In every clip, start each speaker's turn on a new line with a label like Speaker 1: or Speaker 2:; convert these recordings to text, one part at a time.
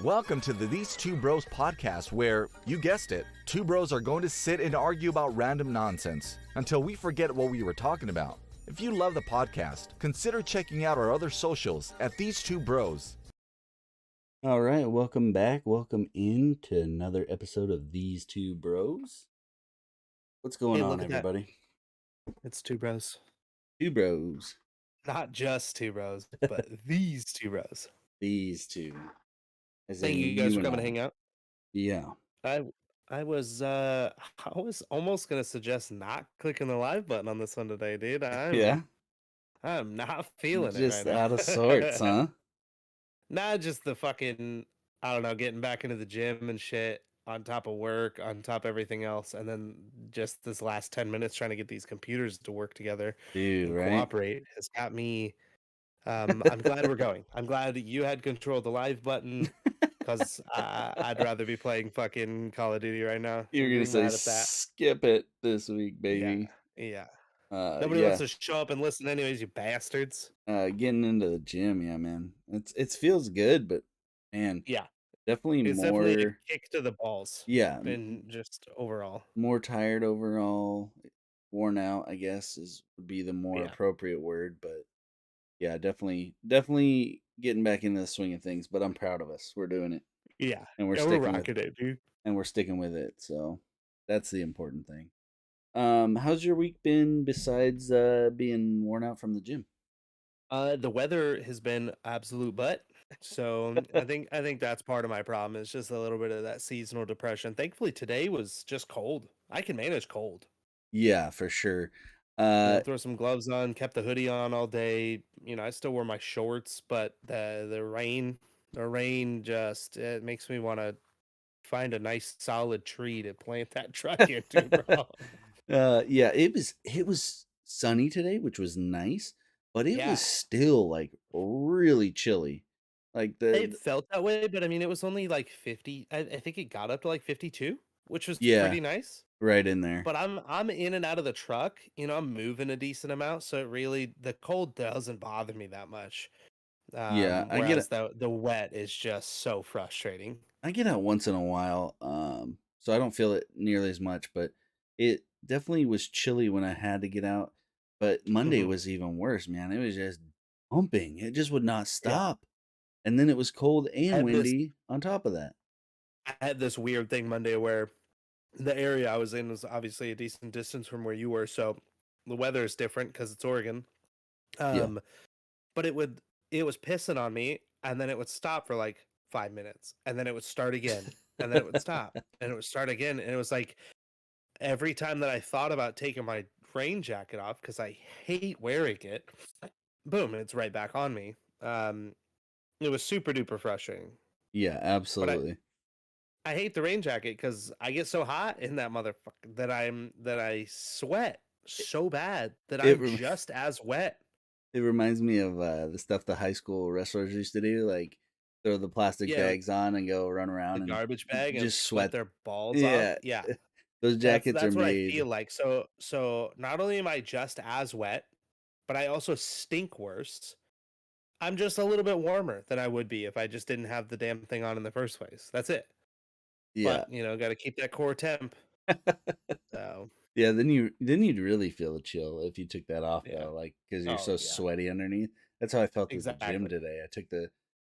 Speaker 1: Welcome to the These Two Bros podcast where, you guessed it, two bros are going to sit and argue about random nonsense until we forget what we were talking about. If you love the podcast, consider checking out our other socials at These Two Bros.
Speaker 2: All right, welcome back. Welcome in to another episode of These Two Bros. What's going on, everybody?
Speaker 3: It's two bros.
Speaker 2: Two bros.
Speaker 3: Not just two bros, but these two bros.
Speaker 2: These two.
Speaker 3: Thank you guys for coming to hang out.
Speaker 2: Yeah.
Speaker 3: I was almost gonna suggest not clicking the live button on this one today, dude. I'm not feeling it
Speaker 2: Just
Speaker 3: right now.
Speaker 2: out of sorts, huh?
Speaker 3: Not just the fucking, I don't know, getting back into the gym and shit on top of work, on top of everything else, and then just this last 10 minutes trying to get these computers to work together
Speaker 2: Dude,
Speaker 3: and
Speaker 2: right?
Speaker 3: cooperate has got me. I'm glad we're going. I'm glad that you had control of the live button because I'd rather be playing fucking Call of Duty right now.
Speaker 2: You're
Speaker 3: Being
Speaker 2: gonna
Speaker 3: mad
Speaker 2: say
Speaker 3: at that.
Speaker 2: skip it this week, baby.
Speaker 3: Yeah.
Speaker 2: Nobody
Speaker 3: wants to show up and listen anyways, you bastards.
Speaker 2: Getting into the gym, yeah, man. It feels good, but man,
Speaker 3: Yeah,
Speaker 2: definitely
Speaker 3: it's
Speaker 2: more
Speaker 3: definitely a kick to the balls.
Speaker 2: Yeah,
Speaker 3: And just overall,
Speaker 2: more tired overall, worn out, I guess would be the more
Speaker 3: Yeah.
Speaker 2: appropriate word. But yeah, definitely getting back into the swing of things. But I'm proud of us. We're doing it.
Speaker 3: Yeah,
Speaker 2: and we're
Speaker 3: we're
Speaker 2: sticking with
Speaker 3: rocking it, dude.
Speaker 2: and we're sticking with it. So that's the important thing. How's your week been besides being worn out from the gym?
Speaker 3: The weather has been absolute butt. So I think that's part of my problem. It's just a little bit of that seasonal depression. Thankfully, today was just cold. I can manage cold.
Speaker 2: Yeah, for sure.
Speaker 3: Throw some gloves on, kept the hoodie on all day. I still wore my shorts, but the rain just it makes me want to find a nice solid tree to plant that truck into, bro.
Speaker 2: Yeah, it was sunny today, which was nice, but it was still like really chilly. Like
Speaker 3: It felt that way, but I mean, it was only like 50. I think it got up to like 52, which was pretty nice.
Speaker 2: Right in there.
Speaker 3: But I'm in and out of the truck. I'm moving a decent amount, so it really the cold doesn't bother me that much.
Speaker 2: Yeah, I get
Speaker 3: Whereas the wet is just so frustrating.
Speaker 2: I get out once in a while, so I don't feel it nearly as much. But it definitely was chilly when I had to get out. But Monday was even worse, man. It was just pumping. It just would not stop. And then it was cold and windy on top of that.
Speaker 3: I had this weird thing Monday where the area I was in was obviously a decent distance from where you were, so the weather is different because it's Oregon. But it was pissing on me, and then it would stop for like 5 minutes, and then it would start again, and then it would stop, and it would start again, and it was like every time that I thought about taking my rain jacket off because I hate wearing it, boom, and it's right back on me. It was super duper frustrating.
Speaker 2: Yeah, absolutely.
Speaker 3: I hate the rain jacket because I get so hot in that motherfucker that I sweat so bad that I'm just as wet.
Speaker 2: It reminds me of the stuff the high school wrestlers used to do, like throw the plastic bags on and go run around and
Speaker 3: garbage bag and
Speaker 2: just
Speaker 3: sweat their balls
Speaker 2: off.
Speaker 3: Yeah.
Speaker 2: Those jackets
Speaker 3: that's
Speaker 2: are
Speaker 3: what
Speaker 2: made.
Speaker 3: I feel like. So not only am I just as wet, but I also stink worse. I'm just a little bit warmer than I would be if I just didn't have the damn thing on in the first place. That's it.
Speaker 2: Yeah.
Speaker 3: But, got to keep that core temp. So.
Speaker 2: Yeah, then you'd really feel the chill if you took that off though, like because you're so sweaty underneath. That's how I felt at the gym today.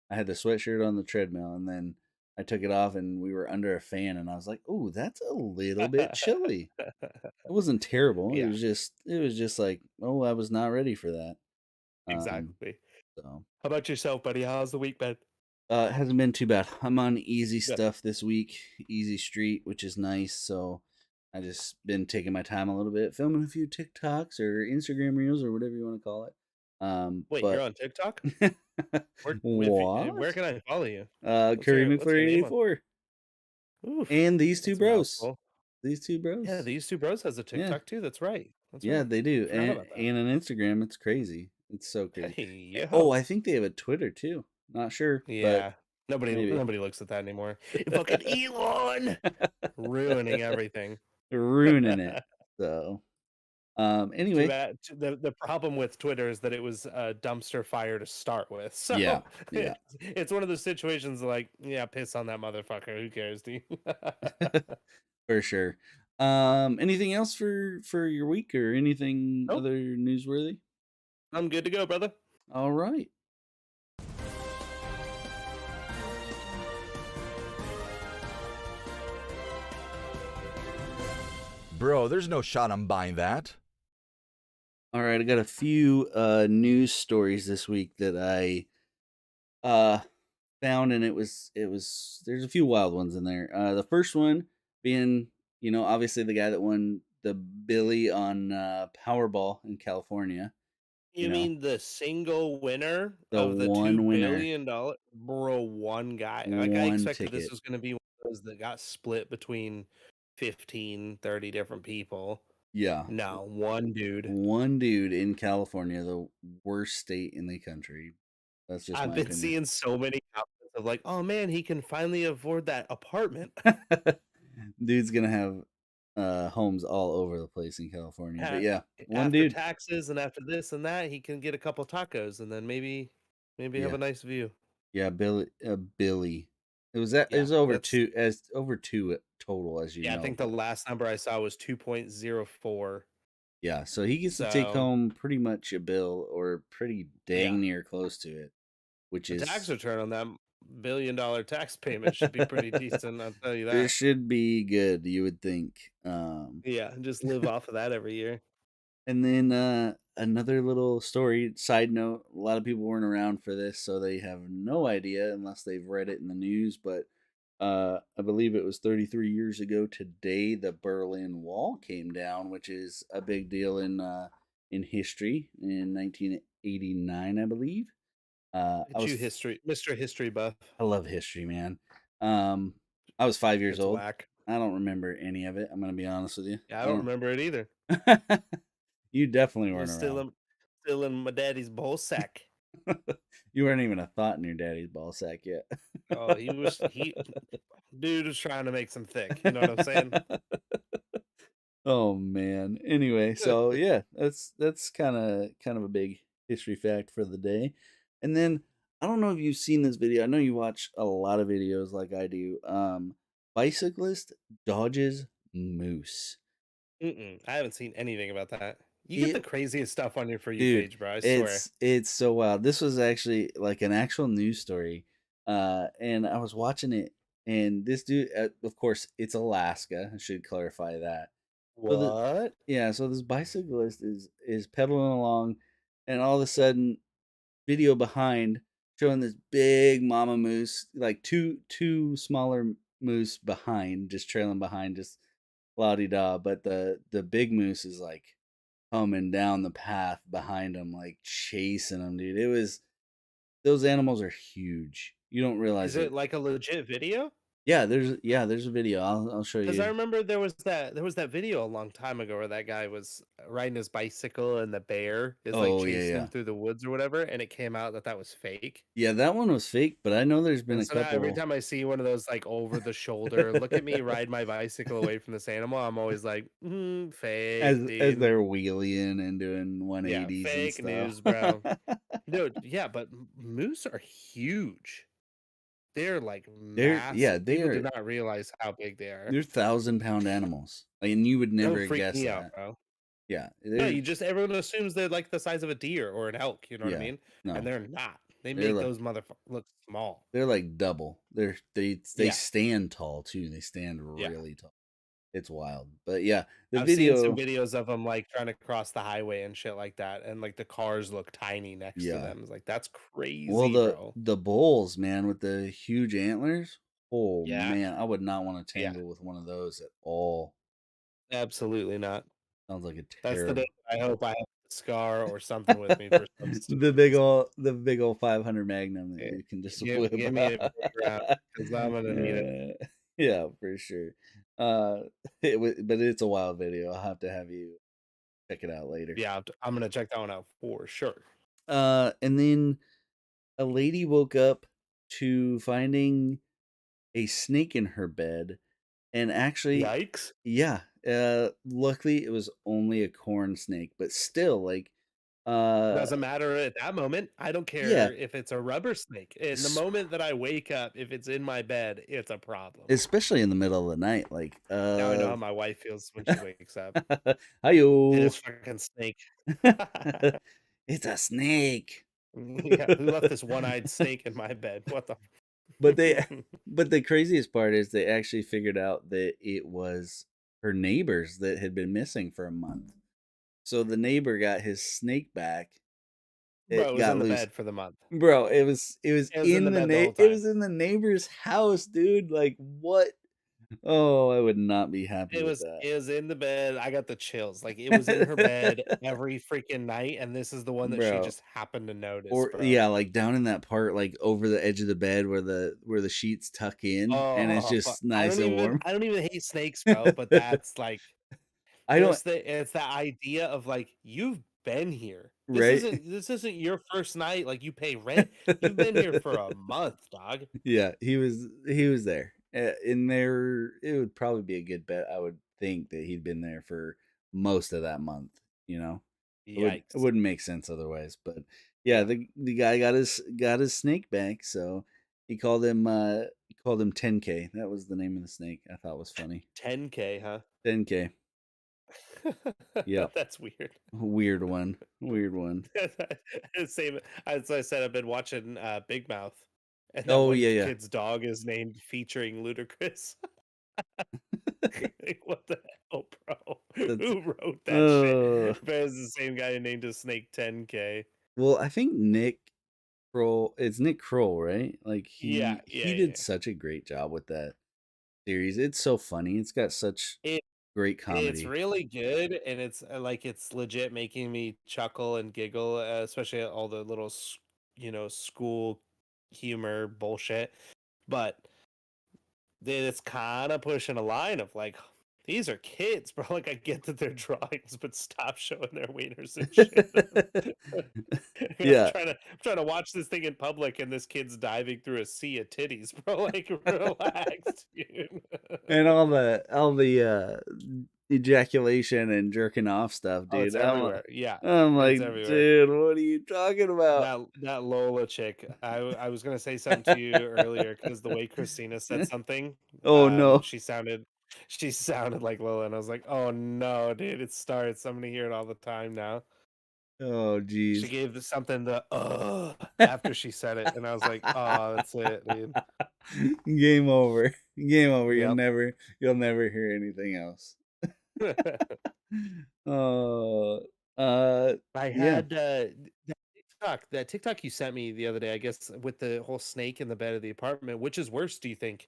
Speaker 2: I had the sweatshirt on the treadmill, and then I took it off, and we were under a fan, and I was like, "Oh, that's a little bit chilly." It wasn't terrible. It was just like, "Oh, I was not ready for that."
Speaker 3: Exactly.
Speaker 2: So,
Speaker 3: how about yourself, buddy? How's the week been?
Speaker 2: It hasn't been too bad. I'm on easy stuff this week, easy street, which is nice. So I just been taking my time a little bit, filming a few TikToks or Instagram reels or whatever you want to call it.
Speaker 3: Wait, you're on TikTok? Where can I follow you?
Speaker 2: Curry McFlurry 84. And These Two Bros. These Two Bros.
Speaker 3: Yeah, These Two Bros has a TikTok too. That's right.
Speaker 2: They do, and an Instagram. It's crazy. It's so crazy.
Speaker 3: Hey,
Speaker 2: oh, I think they have a Twitter too. Not sure.
Speaker 3: Yeah. Nobody looks at that anymore. Fucking Elon ruining everything.
Speaker 2: Ruining it. So Anyway,
Speaker 3: the problem with Twitter is that it was a dumpster fire to start with. So
Speaker 2: yeah.
Speaker 3: it's one of those situations like, yeah, piss on that motherfucker. Who cares, dude?
Speaker 2: For sure. Anything else for your week or anything
Speaker 3: Nope.
Speaker 2: other newsworthy?
Speaker 3: I'm good to go, brother.
Speaker 2: All right.
Speaker 1: Bro, there's no shot I'm buying that.
Speaker 2: All right, I got a few news stories this week that I found, and it was there's a few wild ones in there. The first one being, obviously the guy that won the Billy on Powerball in California.
Speaker 3: You mean the single winner
Speaker 2: the
Speaker 3: of the
Speaker 2: one
Speaker 3: $2
Speaker 2: winner,
Speaker 3: billion? Bro, one guy. Like, I
Speaker 2: one
Speaker 3: expected this
Speaker 2: ticket.
Speaker 3: was going to be one of those that got split between 15, 30 different people.
Speaker 2: Yeah.
Speaker 3: No, one dude.
Speaker 2: One dude in California, the worst state in the country. That's just
Speaker 3: I've
Speaker 2: my
Speaker 3: been
Speaker 2: opinion.
Speaker 3: seeing so many comments of like, oh man, he can finally afford that apartment.
Speaker 2: Dude's gonna have homes all over the place in California. But yeah, one
Speaker 3: after
Speaker 2: dude.
Speaker 3: taxes and after this and that, he can get a couple tacos and then maybe have a nice view.
Speaker 2: Yeah, Billy. It was it was over two total, as you know.
Speaker 3: Yeah, I think the last number I saw was 2.04.
Speaker 2: Yeah, so he gets to take home pretty much a bill, or pretty dang near close to it, which is
Speaker 3: the tax return on that $1 billion tax payment should be pretty decent. I'll tell you that.
Speaker 2: It should be good, you would think.
Speaker 3: Yeah, just live off of that every year.
Speaker 2: And then another little story, side note, a lot of people weren't around for this, so they have no idea unless they've read it in the news, but I believe it was 33 years ago today the Berlin Wall came down, which is a big deal in history in 1989, I believe.
Speaker 3: Mr. History buff.
Speaker 2: I love history, man. I was 5 years old.
Speaker 3: Whack.
Speaker 2: I don't remember any of it. I'm gonna be honest with you.
Speaker 3: Yeah, I don't remember it either.
Speaker 2: You definitely weren't around.
Speaker 3: Still in my daddy's ball sack.
Speaker 2: You weren't even a thought in your daddy's ball sack yet.
Speaker 3: Oh, dude was trying to make some thick. You know what I'm saying?
Speaker 2: Oh man. Anyway, so yeah, that's kind of a big history fact for the day. And then I don't know if you've seen this video. I know you watch a lot of videos like I do. Bicyclist dodges moose.
Speaker 3: I haven't seen anything about that. You get the craziest stuff on your For You page, bro. I
Speaker 2: swear.
Speaker 3: swear.
Speaker 2: It's so wild. This was actually like an actual news story. And I was watching it, and this dude, of course, it's Alaska. I should clarify that.
Speaker 3: What?
Speaker 2: So this bicyclist is pedaling along, and all of a sudden, video behind showing this big mama moose, like two smaller moose behind, just trailing behind, just la-di-da. But the big moose is like coming down the path behind him, like chasing him, dude. Those animals are huge. You don't realize
Speaker 3: it. Is it like a legit video?
Speaker 2: Yeah, there's a video. I'll show you.
Speaker 3: Because I remember there was that video a long time ago where that guy was riding his bicycle and the bear is chasing him through the woods or whatever, and it came out that was fake.
Speaker 2: Yeah, that one was fake, but I know there's been a couple.
Speaker 3: Every time I see one of those like over the shoulder, look at me ride my bicycle away from this animal, I'm always like, fake.
Speaker 2: As they're wheeling and doing 180s.
Speaker 3: Yeah, fake news, bro. Dude, yeah, but moose are huge. They're like massive. People do not realize how big they are.
Speaker 2: They're 1,000-pound animals, and you would never guess that.
Speaker 3: Out, bro.
Speaker 2: Yeah,
Speaker 3: no, everyone assumes they're like the size of a deer or an elk. You know what I mean? No, and they're not. They make those motherfuckers look small. They're
Speaker 2: like double. They stand tall too. They stand really tall. It's wild, but yeah,
Speaker 3: I've seen some videos of them like trying to cross the highway and shit like that, and like the cars look tiny next to them. It's like that's crazy.
Speaker 2: Well, the bulls, man, with the huge antlers. Oh man, I would not want to tangle with one of those at all.
Speaker 3: Absolutely not.
Speaker 2: Sounds like a terrible.
Speaker 3: That's the day I hope I have a scar or something with me for some
Speaker 2: the big old 500 Magnum that you can just
Speaker 3: give me a because I'm gonna need it.
Speaker 2: Yeah, for sure. But it's a wild video. I'll have to have you check it out later.
Speaker 3: Yeah, I'm gonna check that one out for sure.
Speaker 2: And then a lady woke up to finding a snake in her bed, and actually,
Speaker 3: yikes!
Speaker 2: Yeah, Luckily it was only a corn snake, but still, like,
Speaker 3: Doesn't matter at that moment. I don't
Speaker 2: yeah,
Speaker 3: care if it's a rubber snake. In the
Speaker 2: es-
Speaker 3: moment that I wake up, if it's in my bed, it's a problem.
Speaker 2: especially in the middle of the night, like,
Speaker 3: Now I know how my wife feels when she wakes up. Hey,
Speaker 2: hi-yo.
Speaker 3: this fucking snake.
Speaker 2: It's a snake.
Speaker 3: Yeah, who left this one-eyed snake in my bed? What the?
Speaker 2: But they but the craziest part is they actually figured out that it was her neighbors that had been missing for a month. So the neighbor got his snake back.
Speaker 3: Bro, it
Speaker 2: It
Speaker 3: was
Speaker 2: got
Speaker 3: in the
Speaker 2: loose.
Speaker 3: bed for the month.
Speaker 2: Bro, it was
Speaker 3: It was in
Speaker 2: in
Speaker 3: the
Speaker 2: the
Speaker 3: bed the whole
Speaker 2: it
Speaker 3: time.
Speaker 2: was in the neighbor's house, dude. Like what? Oh, I would not be happy
Speaker 3: It
Speaker 2: with
Speaker 3: was
Speaker 2: that.
Speaker 3: it was in the bed. I got the chills. Like it was in her bed every freaking night, and this is the one that she
Speaker 2: Bro.
Speaker 3: just happened to notice,
Speaker 2: Or
Speaker 3: bro.
Speaker 2: yeah, like down in that part, like over the edge of the bed where the sheets tuck in and it's
Speaker 3: Oh, fuck.
Speaker 2: just nice and warm.
Speaker 3: I don't even hate snakes, bro, but that's like
Speaker 2: I don't
Speaker 3: it's that idea of like you've been here.
Speaker 2: right?
Speaker 3: This isn't your first night, like you pay rent. You've been here for a month, dog.
Speaker 2: Yeah, he was there. In there, it would probably be a good bet. I would think that he'd been there for most of that month. You know, it
Speaker 3: Yikes.
Speaker 2: wouldn't make sense otherwise. But yeah,
Speaker 3: Yeah.
Speaker 2: the guy got his snake back, so he called him 10K. That was the name of the snake. I thought was funny.
Speaker 3: 10K, huh?
Speaker 2: 10K. Yep,
Speaker 3: That's weird.
Speaker 2: weird one. Weird one.
Speaker 3: Same as I said, I've been watching Big Mouth, and that
Speaker 2: Oh
Speaker 3: one
Speaker 2: yeah, yeah.
Speaker 3: kid's dog is named featuring Ludacris. Like, what the hell, bro?
Speaker 2: That's
Speaker 3: Who wrote that shit?
Speaker 2: uh.
Speaker 3: But it's the same guy who named his snake 10K.
Speaker 2: Well, I think Nick Kroll. It's Nick Kroll, right? Like
Speaker 3: Yeah,
Speaker 2: he
Speaker 3: yeah,
Speaker 2: did
Speaker 3: yeah.
Speaker 2: such a great job with that series. It's so funny. It's got such
Speaker 3: It
Speaker 2: great
Speaker 3: it's
Speaker 2: comedy.
Speaker 3: really good, and it's like it's legit making me chuckle and giggle, especially at all the little, school humor bullshit. But then it's kind of pushing a line of like, these are kids, bro. Like, I get that they're drawings, but stop showing their wieners and shit.
Speaker 2: Yeah,
Speaker 3: I'm trying to watch this thing in public, and this kid's diving through a sea of titties, bro. Like, relax, dude.
Speaker 2: and all the ejaculation and jerking off stuff,
Speaker 3: Oh, it's
Speaker 2: dude.
Speaker 3: everywhere. Yeah,
Speaker 2: I'm
Speaker 3: it's
Speaker 2: like,
Speaker 3: everywhere.
Speaker 2: dude, what are you talking about?
Speaker 3: That Lola chick. I was gonna say something to you earlier because the way Christina said something,
Speaker 2: Oh no.
Speaker 3: she sounded like Lola, and I was like, oh no, dude, it starts. I'm gonna hear it all the time now.
Speaker 2: Oh
Speaker 3: She
Speaker 2: jeez.
Speaker 3: gave something the after she said it, and I was like, oh, that's it, dude.
Speaker 2: Game over. Game over.
Speaker 3: Yep.
Speaker 2: You'll never hear anything else. Oh,
Speaker 3: I
Speaker 2: yeah.
Speaker 3: had that TikTok you sent me the other day, I guess, with the whole snake in the bed of the apartment. Which is worse, do you think?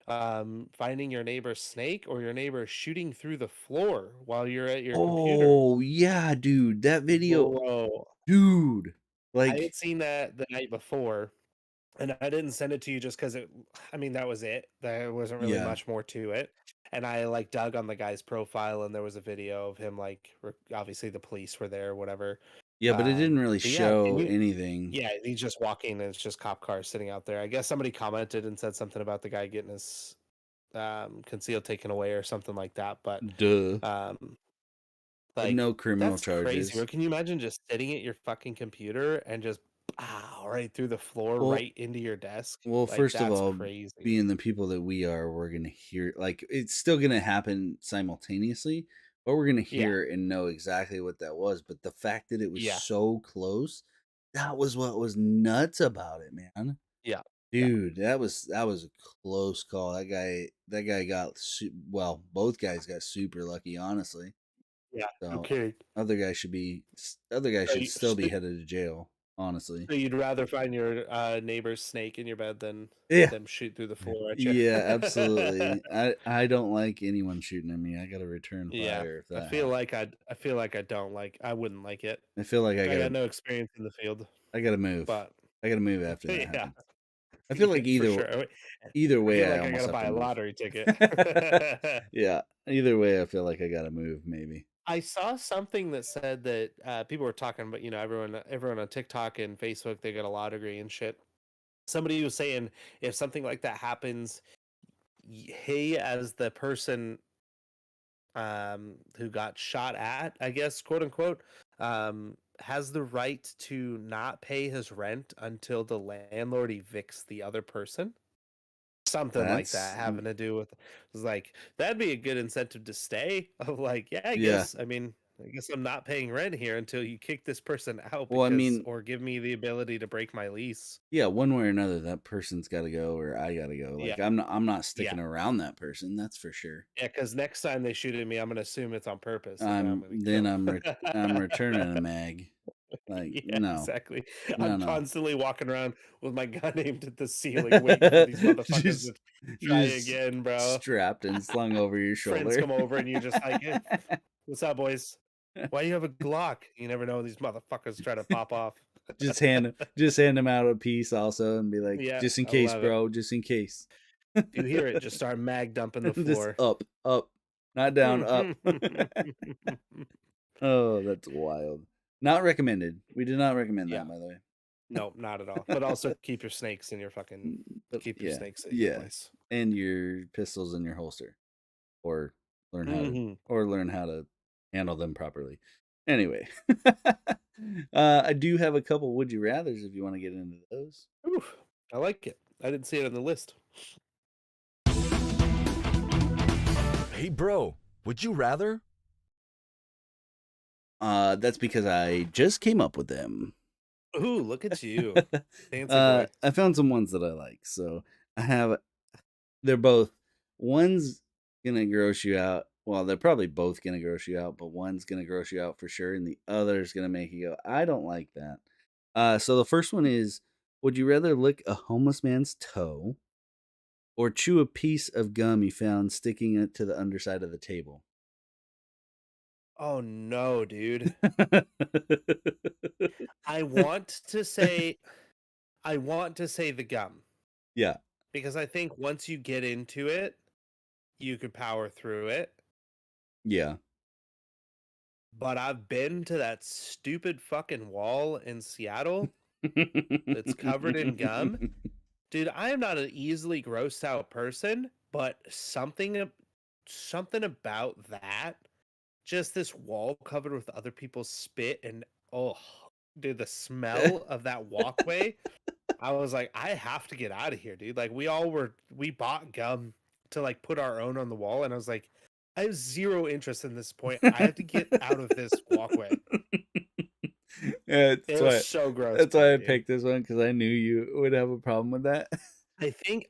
Speaker 3: Finding your neighbor's snake or your neighbor shooting through the floor while you're at your computer?
Speaker 2: Oh, yeah, dude. That video,
Speaker 3: Bro,
Speaker 2: dude.
Speaker 3: I
Speaker 2: Like,
Speaker 3: had seen that the night before, and I didn't send it to you just because I mean, that was it. There wasn't really
Speaker 2: yeah.
Speaker 3: much more to it. And I like dug on the guy's profile, and there was a video of him, like, obviously the police were there, whatever.
Speaker 2: Yeah, but it didn't really
Speaker 3: But yeah, can
Speaker 2: show
Speaker 3: you?
Speaker 2: anything.
Speaker 3: Yeah, he's just walking, and it's just cop cars sitting out there. I guess somebody commented and said something about the guy getting his concealed taken away or something like that. But
Speaker 2: Duh.
Speaker 3: um,
Speaker 2: But no
Speaker 3: like
Speaker 2: criminal
Speaker 3: that's crazy.
Speaker 2: charges.
Speaker 3: Or can you imagine just sitting at your fucking computer and just pow, right through the floor,
Speaker 2: Well,
Speaker 3: right into your desk?
Speaker 2: well,
Speaker 3: Like
Speaker 2: first of
Speaker 3: that's
Speaker 2: all,
Speaker 3: crazy.
Speaker 2: being the people that we are, we're gonna hear like it's still gonna happen simultaneously, but we're gonna
Speaker 3: Yeah,
Speaker 2: hear it and know exactly what that was. But the fact that it was
Speaker 3: yeah,
Speaker 2: so close, that was what was nuts about it, man.
Speaker 3: yeah, yeah,
Speaker 2: Dude, that was a close call. That guy got well, both guys got super lucky, honestly.
Speaker 3: yeah. No
Speaker 2: So
Speaker 3: kidding.
Speaker 2: other guys
Speaker 3: So,
Speaker 2: should still be headed to jail, honestly.
Speaker 3: so you'd rather find your neighbor's snake in your bed than
Speaker 2: Yeah.
Speaker 3: them shoot through the floor at you?
Speaker 2: Yeah, absolutely. I don't like anyone shooting at me. I gotta return
Speaker 3: Yeah,
Speaker 2: fire if that happens.
Speaker 3: I feel like I don't like. I wouldn't like it.
Speaker 2: I feel like I
Speaker 3: I got
Speaker 2: gotta
Speaker 3: no experience in the field,
Speaker 2: I gotta move.
Speaker 3: but
Speaker 2: I gotta move after that
Speaker 3: yeah,
Speaker 2: happens. I feel
Speaker 3: yeah,
Speaker 2: like
Speaker 3: for sure.
Speaker 2: either
Speaker 3: I
Speaker 2: way
Speaker 3: feel
Speaker 2: I
Speaker 3: like I
Speaker 2: almost
Speaker 3: gotta
Speaker 2: have
Speaker 3: buy
Speaker 2: to
Speaker 3: a
Speaker 2: move.
Speaker 3: lottery ticket.
Speaker 2: Yeah, either way I feel like I gotta move maybe.
Speaker 3: I saw something that said that people were talking about, everyone on TikTok and Facebook, they got a lottery and shit. Somebody was saying if something like that happens, he as the person who got shot at, I guess, quote unquote, has the right to not pay his rent until the landlord evicts the other person. Something like that,
Speaker 2: That's
Speaker 3: having to do with, it's like that'd be a good incentive to stay. Of like, yeah,
Speaker 2: yeah.
Speaker 3: I mean, I guess I'm not paying rent here until you kick this person out
Speaker 2: Well, I
Speaker 3: because,
Speaker 2: mean,
Speaker 3: or give me the ability to break my lease.
Speaker 2: yeah, one way or another, that person's got to go, or I got to go.
Speaker 3: Yeah,
Speaker 2: Like, I'm not
Speaker 3: yeah,
Speaker 2: sticking around that person. That's for sure.
Speaker 3: yeah. Because next time they shoot at me, I'm gonna assume it's on purpose, and then I'm
Speaker 2: I'm
Speaker 3: gonna
Speaker 2: then
Speaker 3: kill.
Speaker 2: I'm returning a mag. Like,
Speaker 3: Yeah,
Speaker 2: no,
Speaker 3: exactly.
Speaker 2: no,
Speaker 3: I'm
Speaker 2: no.
Speaker 3: constantly walking around with my gun aimed at the ceiling, waiting for these motherfuckers to
Speaker 2: just
Speaker 3: try
Speaker 2: just
Speaker 3: again, bro.
Speaker 2: strapped and slung over your
Speaker 3: Friends
Speaker 2: shoulder.
Speaker 3: come over, and you're just like, "Eh, what's up, boys? Why do you have a Glock? You never know these motherfuckers try to pop off."
Speaker 2: just hand him out a piece also and be like,
Speaker 3: Yeah,
Speaker 2: just in
Speaker 3: I
Speaker 2: case,
Speaker 3: love it.
Speaker 2: bro, just in case.
Speaker 3: If you hear it, just start mag dumping the
Speaker 2: Just
Speaker 3: floor.
Speaker 2: up, not down, up. Oh, that's wild. Not recommended. We did not recommend
Speaker 3: Yeah,
Speaker 2: that, by the way.
Speaker 3: no, not at all. But also keep your snakes in your
Speaker 2: But
Speaker 3: keep your
Speaker 2: yeah,
Speaker 3: snakes at your
Speaker 2: yeah,
Speaker 3: place.
Speaker 2: and your pistols in your holster, or learn how to,
Speaker 3: Hmm.
Speaker 2: handle them properly. Anyway, I do have a couple would you rather's if you want to get into those.
Speaker 3: Oof, I like it. I didn't see it on the list.
Speaker 1: Hey, bro, would you rather?
Speaker 2: That's because I just came up with them.
Speaker 3: Ooh, look at you, fancy boy.
Speaker 2: I found some ones that I like. So I have. They're both. One's gonna gross you out. Well, they're probably both gonna gross you out, but one's gonna gross you out for sure, and the other's gonna make you go, "I don't like that." So the first one is: would you rather lick a homeless man's toe or chew a piece of gum you found sticking it to the underside of the table?
Speaker 3: Oh no, dude. I want to say I want to say the gum
Speaker 2: Yeah.
Speaker 3: because I think once you get into it, you could power through it.
Speaker 2: Yeah.
Speaker 3: But I've been to that stupid fucking wall in Seattle that's covered in gum. Dude, I am not an easily grossed out person, but something about that, just this wall covered with other people's spit and oh, dude, the smell of that walkway. I was like, I have to get out of here, dude. Like we bought gum to like put our own on the wall, and I was like, I have zero interest in this point. I have to get out of this walkway.
Speaker 2: Yeah,
Speaker 3: It was so gross.
Speaker 2: that's why I picked this one because I knew you would have a problem with that.
Speaker 3: I think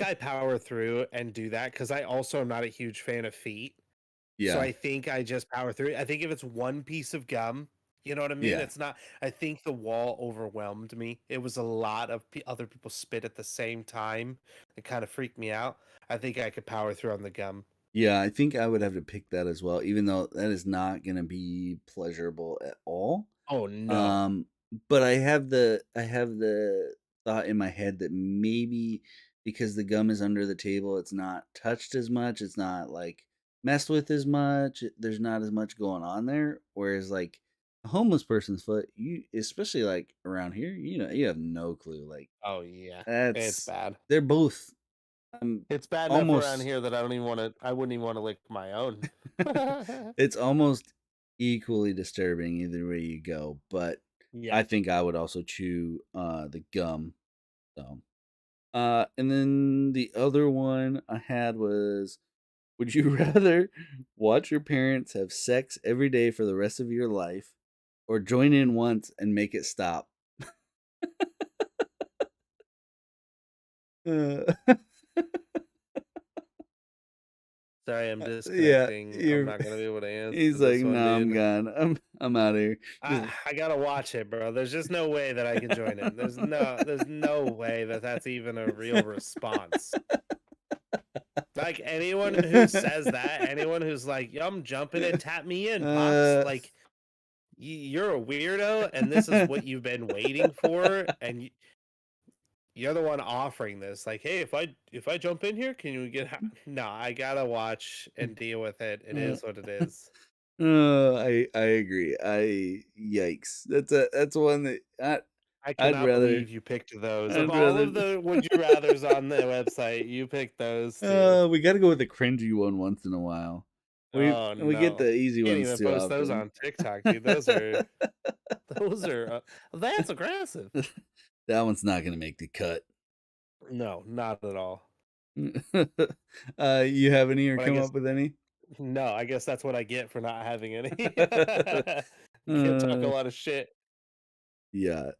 Speaker 3: I power through and do that because I also am not a huge fan of feet. So
Speaker 2: Yeah,
Speaker 3: I think I just power through. I think if it's one piece of gum, you know what I mean?
Speaker 2: yeah,
Speaker 3: It's not. I think the wall overwhelmed me. It was a lot of other people spit at the same time. It kind of freaked me out. I think I could power through on the gum.
Speaker 2: yeah. I think I would have to pick that as well, even though that is not going to be pleasurable at all.
Speaker 3: Oh no.
Speaker 2: Um, but I have the thought in my head that maybe because the gum is under the table, it's not touched as much. It's not like messed with as much. There's not as much going on there. Whereas like a homeless person's foot, you especially like around here, you have no clue. Like
Speaker 3: Oh yeah. It's
Speaker 2: that's
Speaker 3: bad.
Speaker 2: they're both. I'm
Speaker 3: It's bad enough around
Speaker 2: almost.
Speaker 3: here that I don't even want to. I wouldn't even want to lick my own.
Speaker 2: It's almost equally disturbing either way you go, but
Speaker 3: Yeah.
Speaker 2: I think I would also chew the gum. So and then the other one I had was would you rather watch your parents have sex every day for the rest of your life or join in once and make it stop? Uh,
Speaker 3: Sorry, I'm
Speaker 2: yeah,
Speaker 3: disconnecting. I'm
Speaker 2: you're
Speaker 3: not gonna be able to answer
Speaker 2: he's like,
Speaker 3: this one,
Speaker 2: "No, I'm
Speaker 3: dude.
Speaker 2: gone. I'm out of here."
Speaker 3: I gotta watch it, bro. There's just no way that I can join in. There's no way that that's even a real response. Like anyone who says that, anyone who's like, "Yo, I'm jumping in, tap me in, pops," like you're a weirdo, and this is what you've been waiting for, and you're the one offering this. Like, hey, if I jump in here, can you get? No, I gotta watch and deal with it. It is what it is.
Speaker 2: I agree. Yikes. That's one that
Speaker 3: I
Speaker 2: I'd
Speaker 3: cannot
Speaker 2: rather
Speaker 3: believe you picked those. Of
Speaker 2: I'd
Speaker 3: all
Speaker 2: rather
Speaker 3: of the would you rather's on the website, you picked those two.
Speaker 2: we got to go with a cringy one once in a while.
Speaker 3: Oh
Speaker 2: we get
Speaker 3: no.
Speaker 2: the easy
Speaker 3: Can't
Speaker 2: ones
Speaker 3: even
Speaker 2: too
Speaker 3: post those
Speaker 2: often.
Speaker 3: on TikTok, dude. Those are that's aggressive.
Speaker 2: That one's not gonna make the cut.
Speaker 3: No, not at all.
Speaker 2: You have any or
Speaker 3: But I
Speaker 2: come
Speaker 3: guess
Speaker 2: up with any?
Speaker 3: no, I guess that's what I get for not having any. You can't talk a
Speaker 2: uh,
Speaker 3: lot of shit.
Speaker 2: yeah,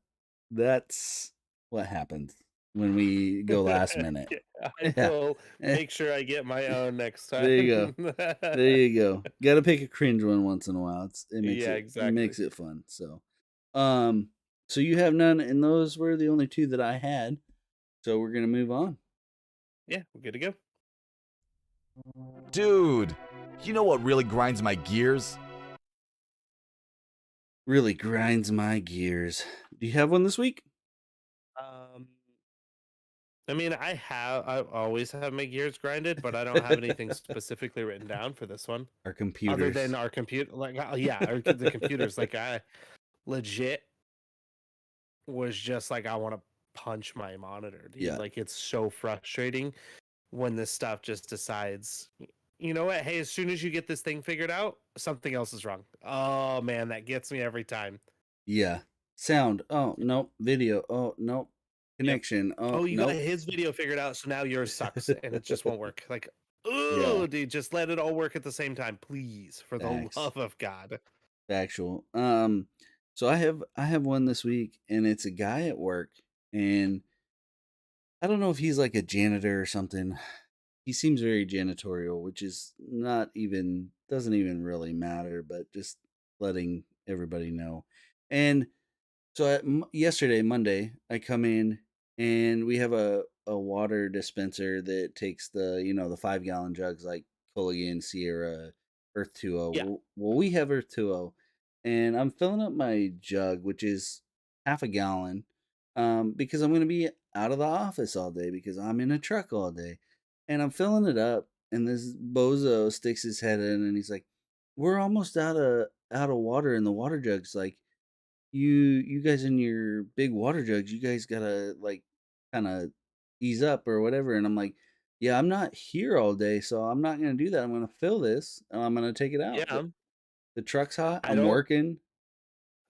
Speaker 2: that's what happens when we go last minute.
Speaker 3: Yeah, I
Speaker 2: Yeah.
Speaker 3: will make sure I get my own next
Speaker 2: There you go.
Speaker 3: time.
Speaker 2: There you go. Got to pick a cringe one once in a while.
Speaker 3: Yeah,
Speaker 2: It
Speaker 3: exactly.
Speaker 2: makes it fun. Um, so you have none, and those were the only two that I had. So we're gonna move on.
Speaker 3: Yeah, we're good to go.
Speaker 1: Dude, you know what really grinds my gears?
Speaker 2: Really grinds my gears. Do you have one this week?
Speaker 3: Um, I mean, I always have my gears grinded, but I don't have anything specifically written down for this one.
Speaker 2: Our
Speaker 3: Other
Speaker 2: computers.
Speaker 3: than our computer, like the computers. Like I legit was just like I want to punch my monitor, dude.
Speaker 2: Yeah.
Speaker 3: Like it's so frustrating when this stuff just decides, you know what? Hey, as soon as you get this thing figured out, something else is wrong. Oh man, that gets me every time.
Speaker 2: Yeah. Sound. Oh nope. Video. Oh nope. Connection.
Speaker 3: Yep.
Speaker 2: Oh
Speaker 3: Oh, you got
Speaker 2: nope.
Speaker 3: his video figured out, so now yours sucks and it just won't work. Like,
Speaker 2: Yeah.
Speaker 3: oh, dude, just let it all work at the same time, please, for the
Speaker 2: Facts.
Speaker 3: love of God.
Speaker 2: Factual. So I have one this week, and it's a guy at work, and I don't know if he's like a janitor or something. He seems very janitorial, which is not even doesn't even really matter, but just letting everybody know. And so yesterday, Monday, I come in and we have a water dispenser that takes the 5 gallon jugs like Culligan, Sierra, Earth 2O.
Speaker 3: Yeah.
Speaker 2: Well, we have Earth 2O, and I'm filling up my jug, which is half a gallon, because I'm going to be out of the office all day because I'm in a truck all day, and I'm filling it up, and this bozo sticks his head in and he's like, "We're almost out of water in the water jugs, like." You guys in your big water jugs, you guys gotta like kind of ease up or whatever. And I'm like, yeah, I'm not here all day, so I'm not gonna do that. I'm gonna fill this and I'm gonna take it out.
Speaker 3: Yeah.
Speaker 2: The truck's hot.
Speaker 3: I
Speaker 2: I'm
Speaker 3: don't
Speaker 2: working.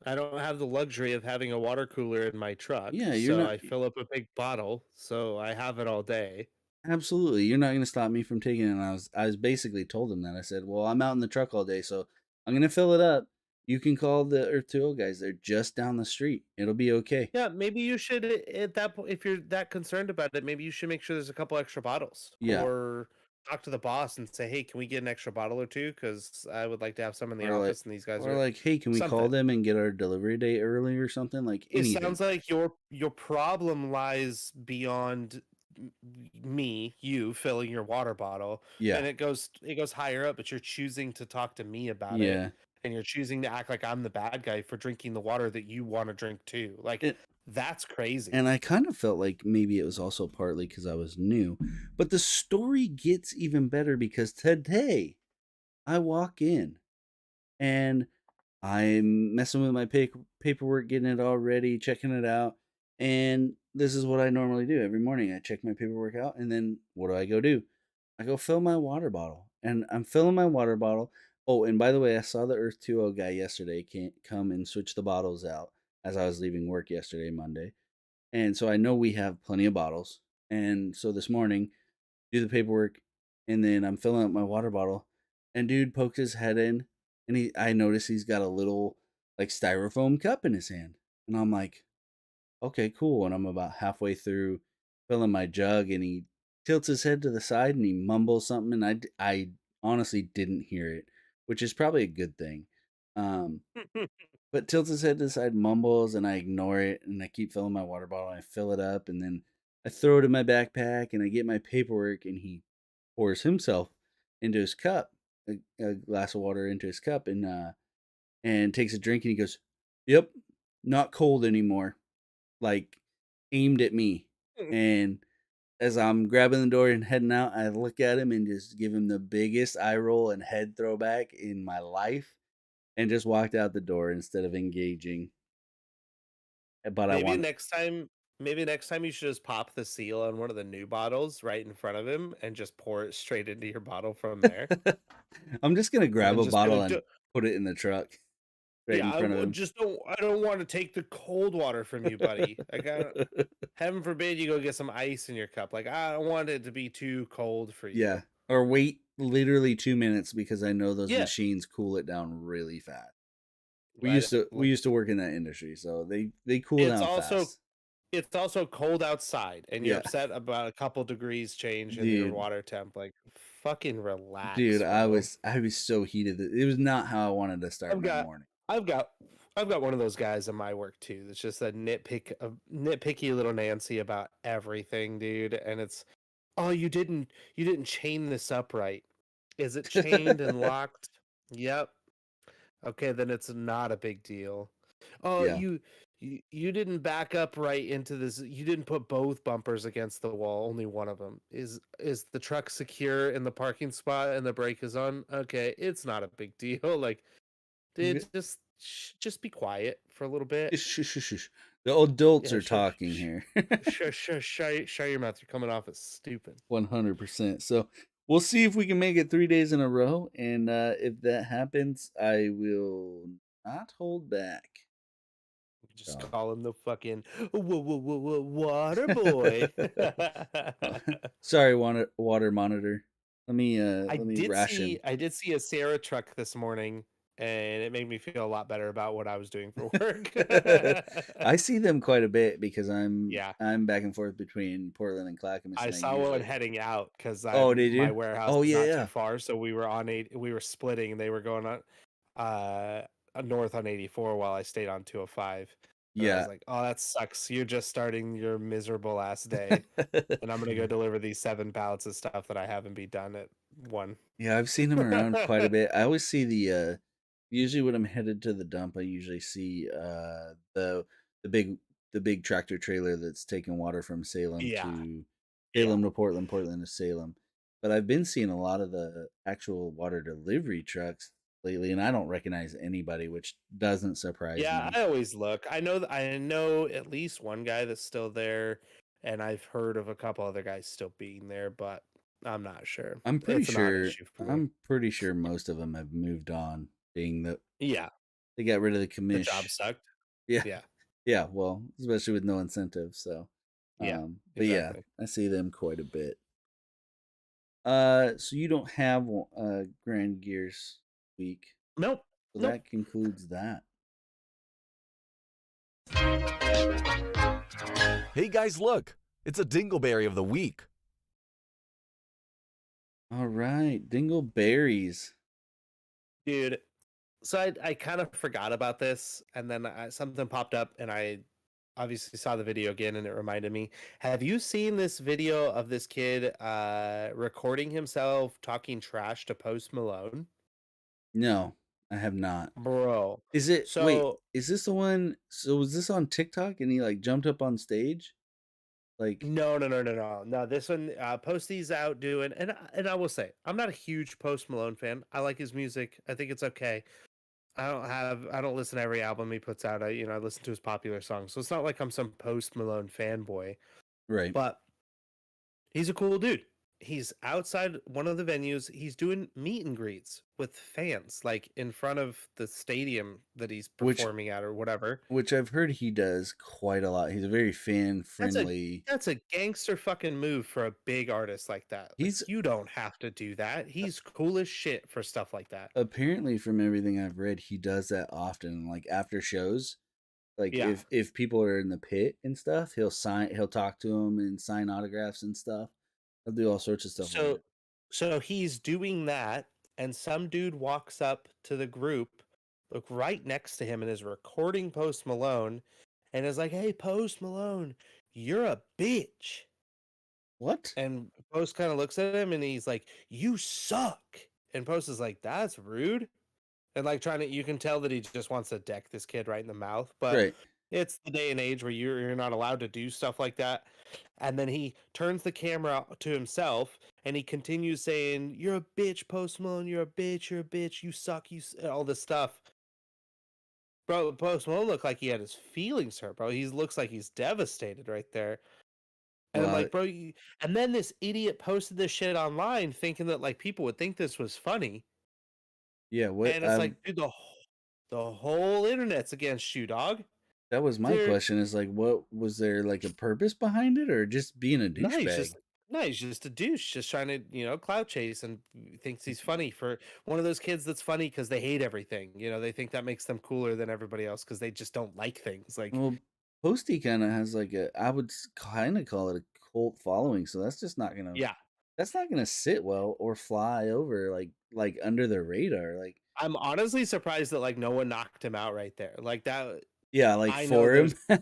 Speaker 3: I don't have the luxury of having a water cooler in my truck,
Speaker 2: Yeah, you're
Speaker 3: so
Speaker 2: not
Speaker 3: I fill up a big bottle, so I have it all day.
Speaker 2: absolutely. You're not gonna stop me from taking it. And I was basically told him that. I said, well, I'm out in the truck all day, so I'm gonna fill it up. You can call the Earth 2O guys. They're just down the street. It'll be okay.
Speaker 3: Yeah, maybe you should at that point, if you're that concerned about it, maybe you should make sure there's a couple extra bottles,
Speaker 2: Yeah.
Speaker 3: or talk to the boss and say, "Hey, can we get an extra bottle or two? Because I would like to have some in the
Speaker 2: Or like,
Speaker 3: office, and these guys
Speaker 2: or
Speaker 3: are
Speaker 2: like, hey, can we call
Speaker 3: something."
Speaker 2: them and get our delivery date early or something? Like
Speaker 3: It
Speaker 2: anything.
Speaker 3: sounds like your problem lies beyond you filling your water bottle,
Speaker 2: Yeah.
Speaker 3: and it goes higher up, but you're choosing to talk to me about it.
Speaker 2: Yeah.
Speaker 3: And you're choosing to act like I'm the bad guy for drinking the water that you want to drink too. Like,
Speaker 2: It,
Speaker 3: that's crazy.
Speaker 2: and I kind of felt like maybe it was also partly because I was new. But the story gets even better because today I walk in and I'm messing with my paperwork, getting it all ready, checking it out. And this is what I normally do every morning. I check my paperwork out, and then what do I go do? I go fill my water bottle. And I'm filling my water bottle. Oh, and by the way, I saw the Earth 2O guy yesterday can't come and switch the bottles out as I was leaving work yesterday, Monday. And so I know we have plenty of bottles. And so this morning, do the paperwork, and then I'm filling up my water bottle. And dude pokes his head in, and I notice he's got a little like styrofoam cup in his hand. And I'm like, okay, cool. And I'm about halfway through filling my jug, and he tilts his head to the side and he mumbles something, and I honestly didn't hear it, which is probably a good thing. Um, but tilts his head to the side, mumbles, and I ignore it, and I keep filling my water bottle, and I fill it up, and then I throw it in my backpack, and I get my paperwork, and he pours himself into his cup, a glass of water into his cup, and takes a drink, and he goes, "Yep, not cold anymore." Like aimed at me, and as I'm grabbing the door and heading out, I look at him and just give him the biggest eye roll and head throwback in my life, and just walked out the door instead of engaging. But I
Speaker 3: Maybe
Speaker 2: want
Speaker 3: next time maybe next time you should just pop the seal on one of the new bottles right in front of him and just pour it straight into your bottle from there.
Speaker 2: I'm just gonna grab
Speaker 3: And
Speaker 2: a
Speaker 3: just be
Speaker 2: bottle
Speaker 3: like,
Speaker 2: and put it in the truck right
Speaker 3: yeah,
Speaker 2: in front of him.
Speaker 3: just don't. I don't want to take the cold water from you, buddy. Like, heaven forbid you go get some ice in your cup. Like, I don't want it to be too cold for you.
Speaker 2: Yeah, or wait literally 2 minutes because I know those
Speaker 3: Yeah.
Speaker 2: machines cool it down really fast. We
Speaker 3: Right,
Speaker 2: used to work in that industry, so they cool down fast.
Speaker 3: It's also cold outside, and you're
Speaker 2: Yeah.
Speaker 3: upset about a couple degrees change in your
Speaker 2: Dude.
Speaker 3: water temp. Like, fucking relax,
Speaker 2: Dude, I
Speaker 3: bro.
Speaker 2: was so heated. It was not how I wanted to start my morning.
Speaker 3: I've got one of those guys in my work too. That's just a nitpicky little Nancy about everything, dude. And it's, oh, you didn't chain this up right. Is it chained and locked? Yep. Okay, then it's not a big deal. Oh,
Speaker 2: Yeah.
Speaker 3: you didn't back up right into this. You didn't put both bumpers against the wall. Only one of them. Is the truck secure in the parking spot and the brake is on? Okay, it's not a big deal. Like, dude, just be quiet for a little bit.
Speaker 2: Shush. The adults are talking here.
Speaker 3: Shut your mouth. You're coming off as stupid.
Speaker 2: 100%. So we'll see if we can make it 3 days in a row, and if that happens, I will not hold back.
Speaker 3: Just call him the fucking water boy.
Speaker 2: Sorry, water monitor. Let me ration.
Speaker 3: I did see a Sarah truck this morning, and it made me feel a lot better about what I was doing for work.
Speaker 2: I see them quite a bit because I'm back and forth between Portland and Clackamas.
Speaker 3: I saw one heading out because
Speaker 2: did you?
Speaker 3: My warehouse is not too far, so we were splitting, and they were going on north on 84 while I stayed on 205. And I was like, oh, that sucks. You're just starting your miserable ass day, and I'm gonna go deliver these 7 pallets of stuff that I haven't be done at 1.
Speaker 2: Yeah, I've seen them around quite a bit. I always see the usually when I'm headed to the dump, I usually see the big tractor trailer that's taking water from Salem to Portland, Portland to Salem. But I've been seeing a lot of the actual water delivery trucks lately, and I don't recognize anybody, which doesn't surprise me.
Speaker 3: Yeah, I always look. I know at least one guy that's still there, and I've heard of a couple other guys still being there, but I'm not sure.
Speaker 2: I'm pretty sure most of them have moved on, being that they got rid of the commish.
Speaker 3: The job sucked.
Speaker 2: Yeah. Well, especially with no incentive. So but yeah, I see them quite a bit. So you don't have Grand Gears week?
Speaker 3: Nope.
Speaker 2: So that concludes that.
Speaker 1: Hey guys, look! It's a Dingleberry of the week.
Speaker 2: All right, Dingleberries.
Speaker 3: Dude, so I kind of forgot about this, and then something popped up, and I obviously saw the video again, and it reminded me. Have you seen this video of this kid recording himself talking trash to Post Malone?
Speaker 2: No, I have not.
Speaker 3: Bro.
Speaker 2: Is it wait, is this the one? So was this on TikTok and he like jumped up on stage? Like
Speaker 3: No. This one, Posty's out doing, and I will say, I'm not a huge Post Malone fan. I like his music. I think it's okay. I don't listen to every album he puts out. I listen to his popular songs. So it's not like I'm some Post Malone fanboy.
Speaker 2: Right.
Speaker 3: But he's a cool dude. He's outside one of the venues. He's doing meet and greets with fans, like in front of the stadium that he's performing at or whatever.
Speaker 2: Which I've heard he does quite a lot. He's a very fan friendly.
Speaker 3: That's a gangster fucking move for a big artist like that. You don't have to do that. He's cool as shit for stuff like that.
Speaker 2: Apparently, from everything I've read, he does that often. Like after shows, like if people are in the pit and stuff, he'll talk to them and sign autographs and stuff. He'll do all sorts of stuff.
Speaker 3: So he's doing that, and some dude walks up to the group, look right next to him, and is recording Post Malone, and is like, "Hey, Post Malone, you're a bitch."
Speaker 2: What?
Speaker 3: And Post kind of looks at him, and he's like, "You suck." And Post is like, "That's rude," and like you can tell that he just wants to deck this kid right in the mouth, but. It's the day and age where you're not allowed to do stuff like that. And then he turns the camera to himself and he continues saying, "You're a bitch, Post Malone. You're a bitch. You suck. All this stuff." Bro, Post Malone looked like he had his feelings hurt, bro. He looks like he's devastated right there. And I'm
Speaker 2: Well,
Speaker 3: like, bro, and then this idiot posted this shit online thinking that like people would think this was funny.
Speaker 2: yeah, what
Speaker 3: And it's like, dude, the whole internet's against you, dog.
Speaker 2: that was my
Speaker 3: There,
Speaker 2: question is like what was there like a purpose behind it or just being a
Speaker 3: no,
Speaker 2: douchebag?
Speaker 3: he's just a douche, just trying to, clout chase and thinks he's funny for one of those kids that's funny because they hate everything. They think that makes them cooler than everybody else because they just don't like things. Like,
Speaker 2: Well, Posty kind of has like I would kind of call it a cult following, so
Speaker 3: yeah,
Speaker 2: that's not gonna sit well or fly over like under the radar. Like,
Speaker 3: I'm honestly surprised that like no one knocked him out right there. Like that,
Speaker 2: yeah, like
Speaker 3: I know
Speaker 2: for him,
Speaker 3: there's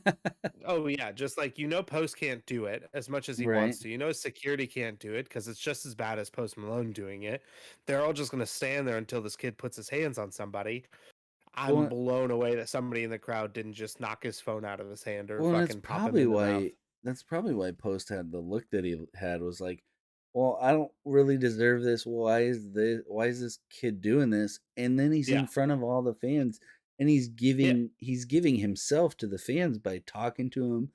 Speaker 3: oh yeah, just like Post can't do it as much as he
Speaker 2: right?
Speaker 3: wants to. Security can't do it because it's just as bad as Post Malone doing it. They're all just gonna stand there until this kid puts his hands on somebody. I'm
Speaker 2: Well,
Speaker 3: blown away that somebody in the crowd didn't just knock his phone out of his hand or
Speaker 2: well, and
Speaker 3: fucking pop him in the mouth.
Speaker 2: that's probably why Post had the look that he had was like, well, I don't really deserve this. Why is this kid doing this? And then he's
Speaker 3: Yeah,
Speaker 2: in front of all the fans and
Speaker 3: yeah,
Speaker 2: he's giving himself to the fans by talking to them,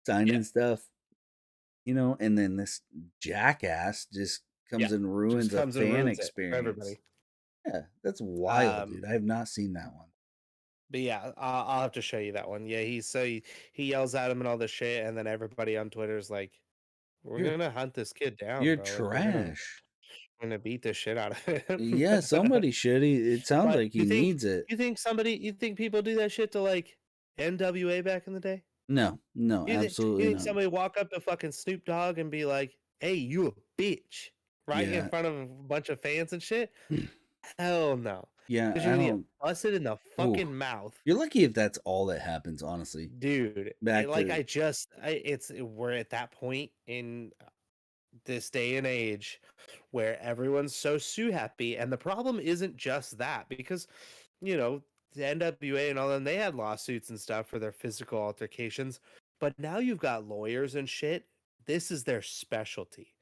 Speaker 3: yeah,
Speaker 2: signing stuff, and then this jackass just
Speaker 3: yeah.
Speaker 2: comes and
Speaker 3: Just
Speaker 2: ruins a
Speaker 3: comes and
Speaker 2: fan
Speaker 3: ruins it for
Speaker 2: experience.
Speaker 3: everybody.
Speaker 2: Yeah, that's wild,
Speaker 3: Um,
Speaker 2: dude. I have not seen that one.
Speaker 3: but yeah, I'll have to show you that one. Yeah, he yells at him and all this shit, and then everybody on Twitter is like, "We're
Speaker 2: You're
Speaker 3: gonna hunt this kid down,
Speaker 2: you're
Speaker 3: bro. Like
Speaker 2: trash.
Speaker 3: we're gonna beat the shit out of him."
Speaker 2: Yeah, somebody should. It sounds
Speaker 3: But
Speaker 2: like he needs it.
Speaker 3: you think people do that shit to like NWA back in the day?
Speaker 2: No, no,
Speaker 3: You
Speaker 2: absolutely
Speaker 3: think
Speaker 2: not.
Speaker 3: somebody walk up to fucking Snoop Dogg and be like, "Hey, you a bitch," right in
Speaker 2: Yeah.
Speaker 3: front of a bunch of fans and shit? Hell no,
Speaker 2: Yeah,
Speaker 3: because
Speaker 2: I
Speaker 3: you're gonna get
Speaker 2: don't.
Speaker 3: busted in the
Speaker 2: Ooh,
Speaker 3: fucking mouth,
Speaker 2: you're lucky if that's all that happens. Honestly,
Speaker 3: dude.
Speaker 2: back to
Speaker 3: We're at that point in this day and age where everyone's so sue happy, and the problem isn't just that because you know the NWA and all them, they had lawsuits and stuff for their physical altercations, but now you've got lawyers and shit. This is their specialty.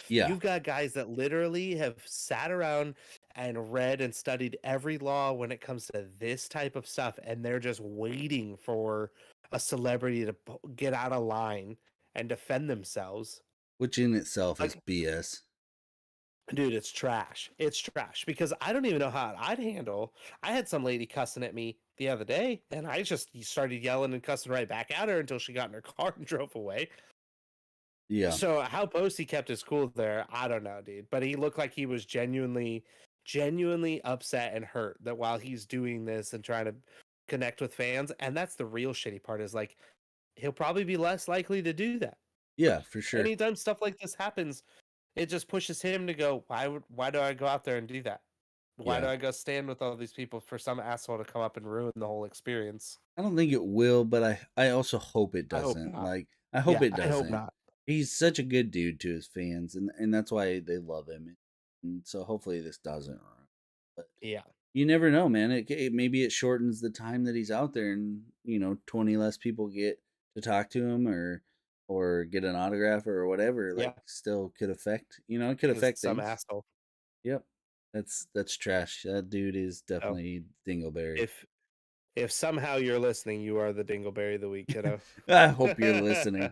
Speaker 2: yeah,
Speaker 3: You've got guys that literally have sat around and read and studied every law when it comes to this type of stuff, and they're just waiting for a celebrity to get out of line and defend themselves.
Speaker 2: which in itself is
Speaker 3: Like,
Speaker 2: BS.
Speaker 3: dude, it's trash. It's trash because I don't even know how I'd handle. I had some lady cussing at me the other day, and I just started yelling and cussing right back at her until she got in her car and drove away.
Speaker 2: Yeah,
Speaker 3: So how Posty kept his cool there, I don't know, dude. But he looked like he was genuinely upset and hurt that while he's doing this and trying to connect with fans, and that's the real shitty part is like he'll probably be less likely to do that.
Speaker 2: yeah, for sure.
Speaker 3: Anytime stuff like this happens, it just pushes him to go, why do I go out there and do that? Why do
Speaker 2: Yeah,
Speaker 3: I go stand with all these people for some asshole to come up and ruin the whole experience?
Speaker 2: I don't think it will, but I also hope it
Speaker 3: I hope
Speaker 2: doesn't.
Speaker 3: not.
Speaker 2: Like, I hope
Speaker 3: Yeah,
Speaker 2: it
Speaker 3: I hope
Speaker 2: doesn't.
Speaker 3: not.
Speaker 2: He's such a good dude to his fans, and that's why they love him. And so hopefully this doesn't. But
Speaker 3: Yeah.
Speaker 2: you never know, man. Maybe it shortens the time that he's out there, and 20 less people get to talk to him or get an autograph or whatever.
Speaker 3: Yeah.
Speaker 2: Like, still could affect. It could
Speaker 3: Because
Speaker 2: affect
Speaker 3: some
Speaker 2: things.
Speaker 3: asshole.
Speaker 2: Yep, that's trash. That dude is
Speaker 3: So
Speaker 2: definitely Dingleberry.
Speaker 3: if somehow you're listening, you are the Dingleberry of the week, kiddo.
Speaker 2: I hope you're listening,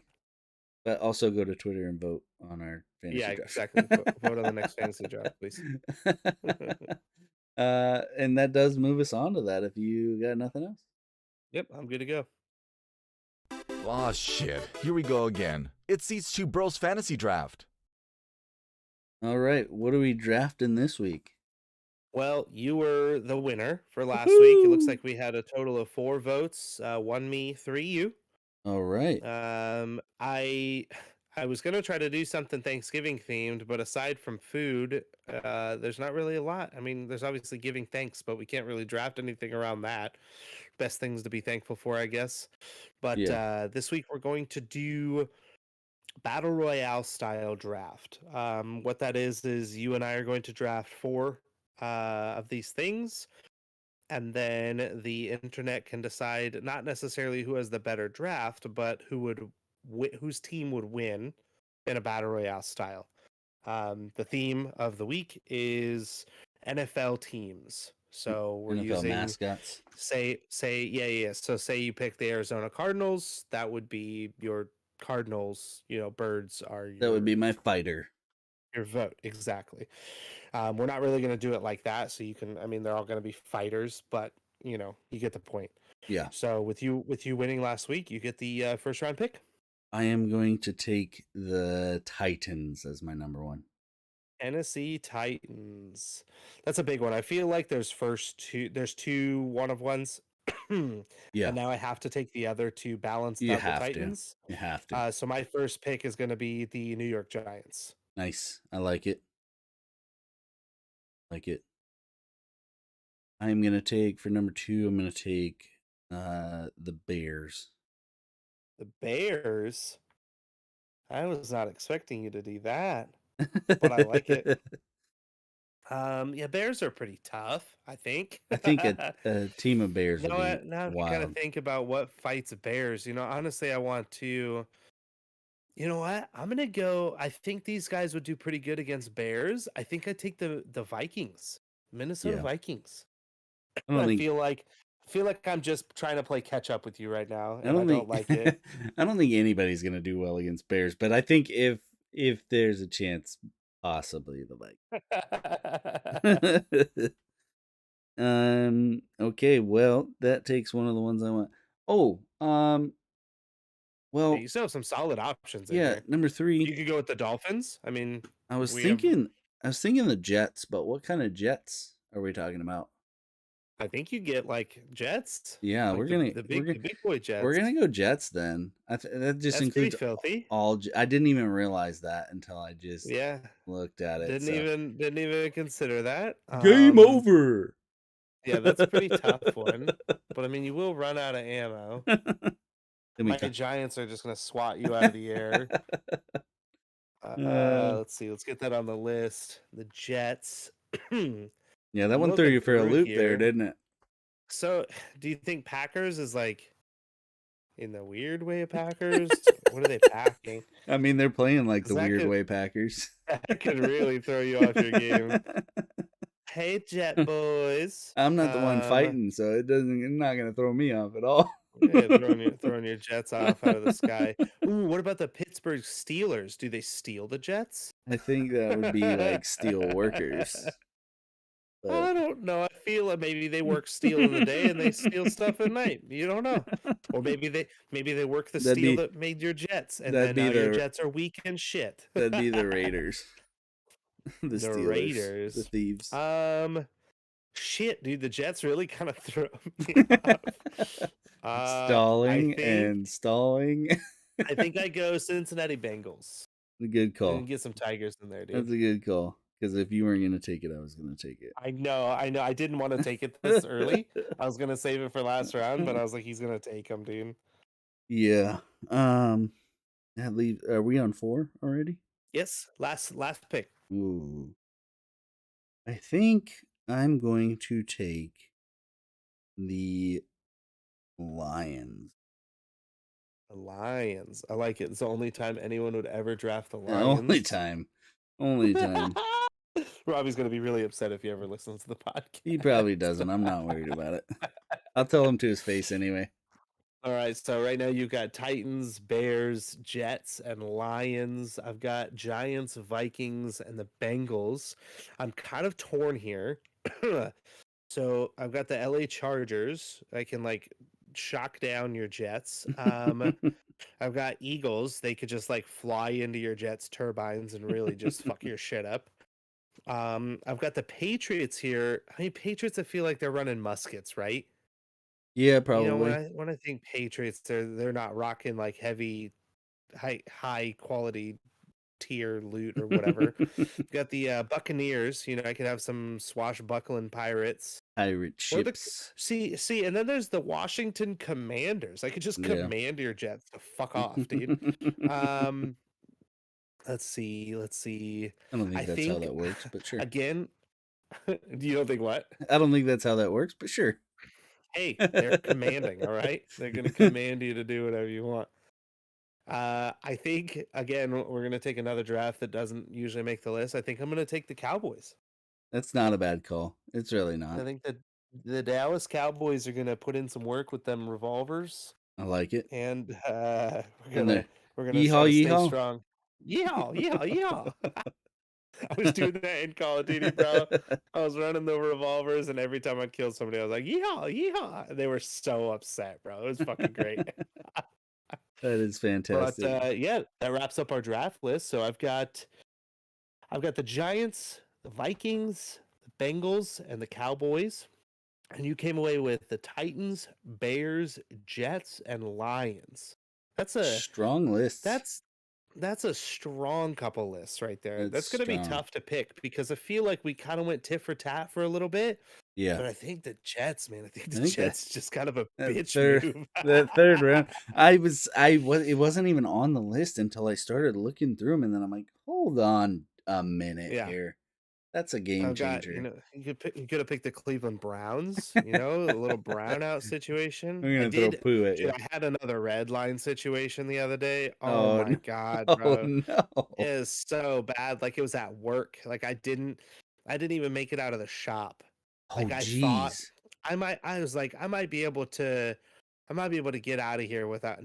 Speaker 2: but also go to Twitter and vote on our
Speaker 3: Yeah,
Speaker 2: fantasy draft.
Speaker 3: exactly. Vote on the next fantasy draft, please.
Speaker 2: And that does move us on to that. If you got nothing else.
Speaker 3: Yep, I'm good to go.
Speaker 1: Aw, shit. Here we go again. It's these two bros fantasy draft.
Speaker 2: All right, what are we drafting this week?
Speaker 3: Well, you were the winner for last
Speaker 2: Woo-hoo!
Speaker 3: week. It looks like we had a total of 4 votes, 1 me, 3 you.
Speaker 2: All right.
Speaker 3: I was gonna try to do something Thanksgiving themed, but aside from food, there's not really a lot. I mean, there's obviously giving thanks, but we can't really draft anything around that. Best things to be thankful for, I guess. But
Speaker 2: Yeah.
Speaker 3: this week we're going to do battle royale style draft. What that is you and I are going to draft 4 of these things, and then the internet can decide not necessarily who has the better draft, but whose team would win in a battle royale style. The theme of the week is NFL teams. So we're
Speaker 2: NFL
Speaker 3: using
Speaker 2: mascots.
Speaker 3: Yeah. So say you pick the Arizona Cardinals, that would be your Cardinals. Birds are
Speaker 2: That would be my fighter.
Speaker 3: Your vote, exactly. We're not really going to do it like that. So they're all going to be fighters, but you get the point.
Speaker 2: Yeah.
Speaker 3: So with you winning last week, you get the first round pick.
Speaker 2: I am going to take the Titans as my number one.
Speaker 3: Tennessee Titans. That's a big one. I feel like there's two one of ones.
Speaker 2: Yeah.
Speaker 3: And now I have to take the other to balance
Speaker 2: You
Speaker 3: out the
Speaker 2: have
Speaker 3: Titans.
Speaker 2: You have to.
Speaker 3: So my first pick is going to be the New York Giants.
Speaker 2: Nice. I like it. I'm going to take, for number 2, I'm going to take the Bears.
Speaker 3: The Bears? I was not expecting you to do that, but I like it. Yeah, Bears are pretty tough, I think.
Speaker 2: I think a team of Bears would be
Speaker 3: now if you
Speaker 2: wild.
Speaker 3: kind of think about what fights Bears, honestly, I want to... You know what? I'm going to go... I think these guys would do pretty good against Bears. I think I'd take the Vikings. Minnesota Vikings. I feel like I'm just trying to play catch up with you right now, and I don't like it.
Speaker 2: I don't think anybody's going to do well against Bears, but I think if there's a chance, possibly the Vikings. Okay, well, that takes one of the ones I want. Well,
Speaker 3: you still have some solid options
Speaker 2: in here. Number 3.
Speaker 3: You could go with the Dolphins. I mean,
Speaker 2: I was thinking the Jets, but what kind of Jets are we talking about?
Speaker 3: I think you get like Jets.
Speaker 2: Yeah,
Speaker 3: like the big boy Jets.
Speaker 2: We're gonna go Jets then. That just includes
Speaker 3: filthy.
Speaker 2: I didn't even realize that until I just looked at it.
Speaker 3: Didn't even consider that.
Speaker 2: Game over.
Speaker 3: Yeah, that's a pretty tough one. But I mean, you will run out of ammo. My Giants are just gonna swat you out of the air. Let's see. Let's get that on the list. The Jets.
Speaker 2: Yeah, that one threw you for a loop there, didn't it?
Speaker 3: So, do you think Packers is like in the weird way of Packers? What are they packing?
Speaker 2: I mean, they're playing like the weird way Packers.
Speaker 3: That could really throw you off your game. Hey, Jet boys.
Speaker 2: I'm not the one fighting, so it's not going to throw me off at all.
Speaker 3: Yeah, throwing your Jets off out of the sky. Ooh, what about the Pittsburgh Steelers? Do they steal the Jets?
Speaker 2: I think that would be like steel workers.
Speaker 3: But... I don't know. I feel like maybe they work steel in the day and they steal stuff at night. You don't know. Or maybe they work the steel that made your Jets, and then now your Jets are weak and shit.
Speaker 2: That'd be the Raiders.
Speaker 3: The Steelers, Raiders.
Speaker 2: The thieves.
Speaker 3: Shit, dude, the Jets really kind of throw me off.
Speaker 2: Stalling.
Speaker 3: I think I go Cincinnati Bengals.
Speaker 2: A good call.
Speaker 3: And get some Tigers in there, dude.
Speaker 2: That's a good call. Because if you weren't going to take it, I was going to take it.
Speaker 3: I know. I didn't want to take it this early. I was going to save it for last round, but I was like, he's going to take him, dude.
Speaker 2: Yeah. Are we on 4 already?
Speaker 3: Yes. Last pick.
Speaker 2: Ooh. I think I'm going to take the Lions.
Speaker 3: The Lions. I like it. It's the only time anyone would ever draft the Lions.
Speaker 2: Only time.
Speaker 3: Robbie's going to be really upset if he ever listens to the podcast.
Speaker 2: He probably doesn't. I'm not worried about it. I'll tell him to his face anyway.
Speaker 3: All right, so right now you've got Titans, Bears, Jets, and Lions. I've got Giants, Vikings, and the Bengals. I'm kind of torn here. So I've got the LA Chargers. I can shock down your Jets. I've got Eagles. They could just fly into your Jets turbines and really just fuck your shit up. I've got the Patriots here. I mean, Patriots, I feel like they're running muskets, right?
Speaker 2: Yeah, probably.
Speaker 3: When I think Patriots, they're not rocking heavy, high quality tier loot or whatever. Got the Buccaneers. I could have some swashbuckling pirates.
Speaker 2: Pirate ships.
Speaker 3: See, and then there's the Washington Commanders. I could just command your Jets to fuck off, dude. Let's see.
Speaker 2: I don't think that's how that works, but sure.
Speaker 3: Again, you don't think what?
Speaker 2: I don't think that's how that works, but sure.
Speaker 3: Hey, they're commanding, all right? They're going to command you to do whatever you want. I think, again, we're going to take another draft that doesn't usually make the list. I think I'm going to take the Cowboys.
Speaker 2: That's not a bad call. It's really not.
Speaker 3: I think that the Dallas Cowboys are gonna put in some work with them revolvers.
Speaker 2: I like it.
Speaker 3: And
Speaker 2: And
Speaker 3: we're gonna try
Speaker 2: yeehaw,
Speaker 3: to stay
Speaker 2: yeehaw.
Speaker 3: strong. Yeehaw, yeehaw, yeehaw. I was doing that in Call of Duty, bro. I was running the revolvers, and every time I killed somebody, I was like, yeehaw, yeehaw. They were so upset, bro. It was fucking great.
Speaker 2: That is fantastic.
Speaker 3: But yeah, that wraps up our draft list. So I've got the Giants, the Vikings, the Bengals, and the Cowboys. And you came away with the Titans, Bears, Jets, and Lions. That's a
Speaker 2: strong list.
Speaker 3: That's a strong couple lists right there. That's going to be tough to pick because I feel like we kind of went tit for tat for a little bit.
Speaker 2: Yeah.
Speaker 3: But I think the Jets, man, I think the Jets just kind of a bitch move.
Speaker 2: That third round. It wasn't even on the list until I started looking through them, and then I'm like, hold on a minute here. That's a game changer.
Speaker 3: You could have picked the Cleveland Browns, a little brownout situation.
Speaker 2: I'm gonna throw poo at you.
Speaker 3: I had another red line situation the other day. Oh my god, bro.
Speaker 2: Oh no.
Speaker 3: It is so bad. Like it was at work. Like I didn't even make it out of the shop. Like I thought I might be able to get out of here without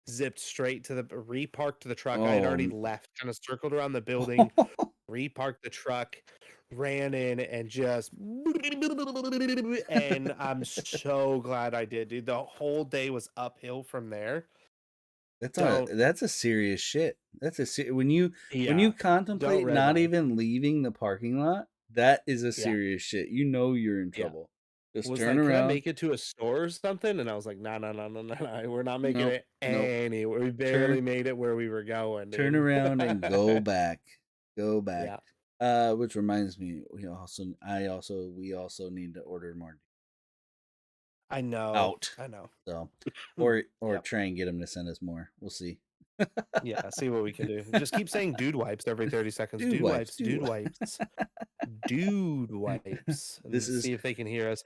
Speaker 3: zipped straight to reparked the truck. I had already left, kind of circled around the building. Reparked the truck, ran in, and just and I'm so glad I did, dude. The whole day was uphill from there.
Speaker 2: That's a serious shit. When you contemplate not even leaving the parking lot, that is a serious shit. You're in trouble. Just turn around.
Speaker 3: Can I make it to a store or something? And I was like, no, we're not making it anywhere. We barely made it where we were going. Dude.
Speaker 2: Turn around and go back. Go back. Yeah. Which reminds me, we also need to order more.
Speaker 3: I know.
Speaker 2: So, or try and get them to send us more. We'll see.
Speaker 3: Yeah, see what we can do. Just keep saying "dude wipes" every 30 seconds. Dude wipes. Dude wipes. Dude wipes. See if they can hear us.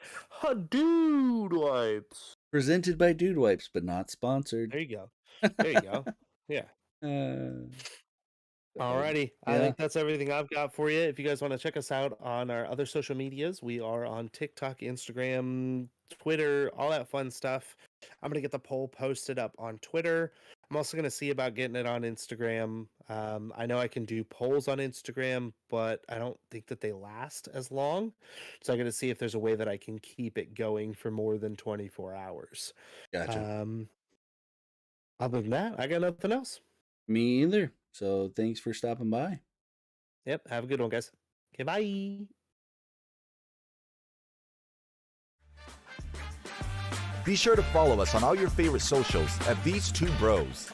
Speaker 3: Dude wipes.
Speaker 2: Presented by Dude Wipes, but not sponsored.
Speaker 3: There you go. Yeah. Alrighty. I think that's everything I've got for you. If you guys want to check us out on our other social medias, we are on TikTok, Instagram, Twitter, all that fun stuff. I'm going to get the poll posted up on Twitter. I'm also going to see about getting it on Instagram. I know I can do polls on Instagram, but I don't think that they last as long. So I'm going to see if there's a way that I can keep it going for more than 24 hours.
Speaker 2: Gotcha.
Speaker 3: Other than that, I got nothing else.
Speaker 2: Me either. So thanks for stopping by.
Speaker 3: Yep. Have a good one, guys. Okay, bye.
Speaker 1: Be sure to follow us on all your favorite socials at TheseTwoBros.